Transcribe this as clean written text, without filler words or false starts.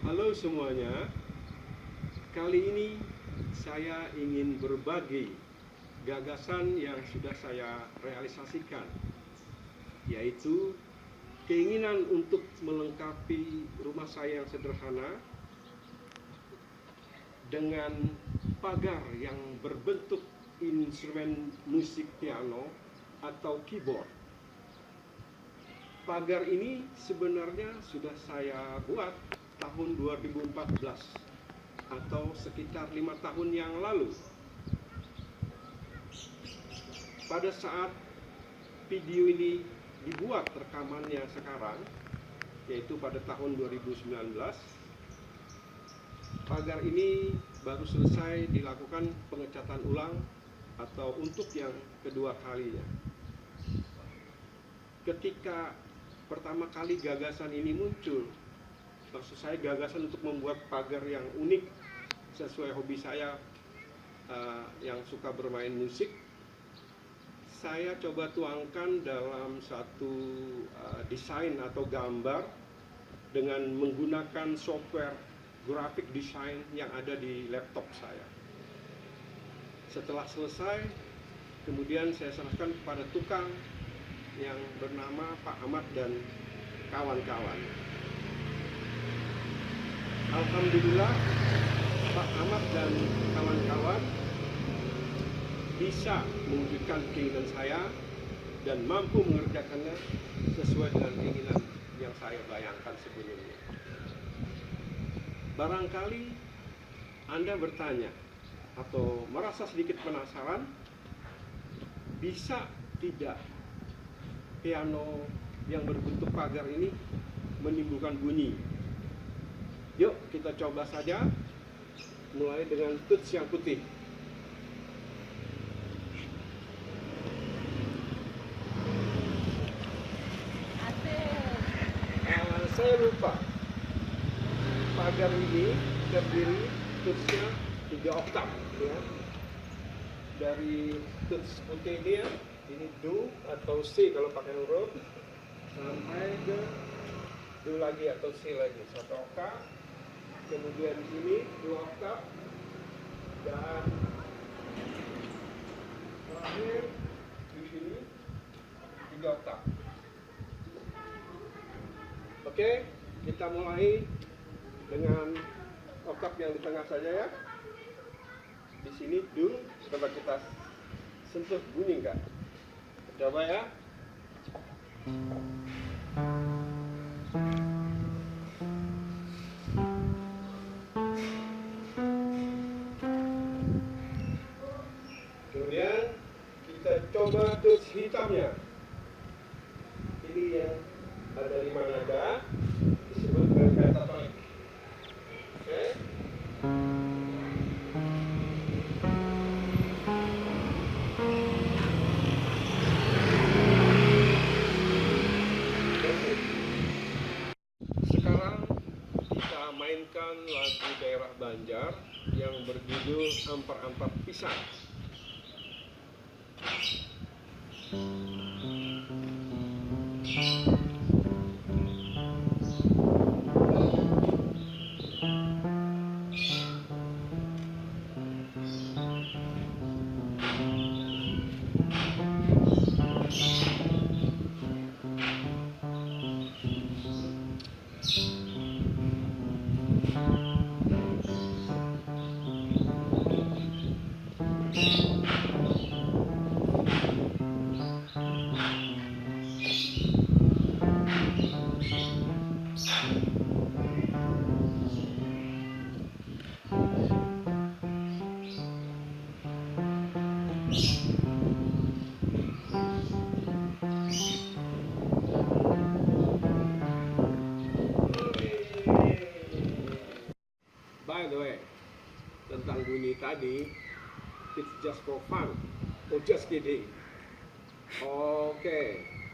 Halo semuanya, kali ini saya ingin berbagi gagasan yang sudah saya realisasikan, yaitu keinginan untuk melengkapi rumah saya yang sederhana dengan pagar yang berbentuk instrumen musik piano atau keyboard. Pagar ini sebenarnya sudah saya buat tahun 2014 atau sekitar 5 tahun yang lalu. Pada saat video ini dibuat rekamannya sekarang, yaitu pada tahun 2019, pagar ini baru selesai dilakukan pengecatan ulang atau untuk yang kedua kalinya. Ketika pertama kali gagasan ini muncul, maksud saya gagasan untuk membuat pagar yang unik sesuai hobi saya yang suka bermain musik, saya coba tuangkan dalam satu desain atau gambar dengan menggunakan software graphic design yang ada di laptop saya. Setelah selesai, kemudian saya serahkan kepada tukang yang bernama Pak Ahmad dan kawan-kawan. Alhamdulillah, Pak Ahmad dan kawan-kawan bisa mewujudkan keinginan saya dan mampu mengerjakannya sesuai dengan keinginan yang saya bayangkan sebelumnya. Barangkali Anda bertanya atau merasa sedikit penasaran, bisa tidak piano yang berbentuk pagar ini menimbulkan bunyi? Yuk kita coba saja, mulai dengan tuts yang putih. Saya lupa, pagar ini terdiri tutsnya 3 oktav ya. Dari tuts putih ini do atau C kalau pakai huruf, sampai ke do lagi atau C lagi, 1 oktav. Kemudian ini 2 oktav, dan terakhir di sini 3 oktav. Oke, kita mulai dengan oktav yang di tengah saja ya. Di sini do, coba kita sentuh bunyi enggak? Coba ya. Kemudian kita coba tuts hitamnya. Ini yang ada 5 nada, disebut dengan pentatonik. Oke. Sekarang kita mainkan lagu daerah Banjar yang berjudul Ampar-Ampar Pisang. By the way, tentang bunyi tadi, it's just for fun. Oh, just kidding. Oke.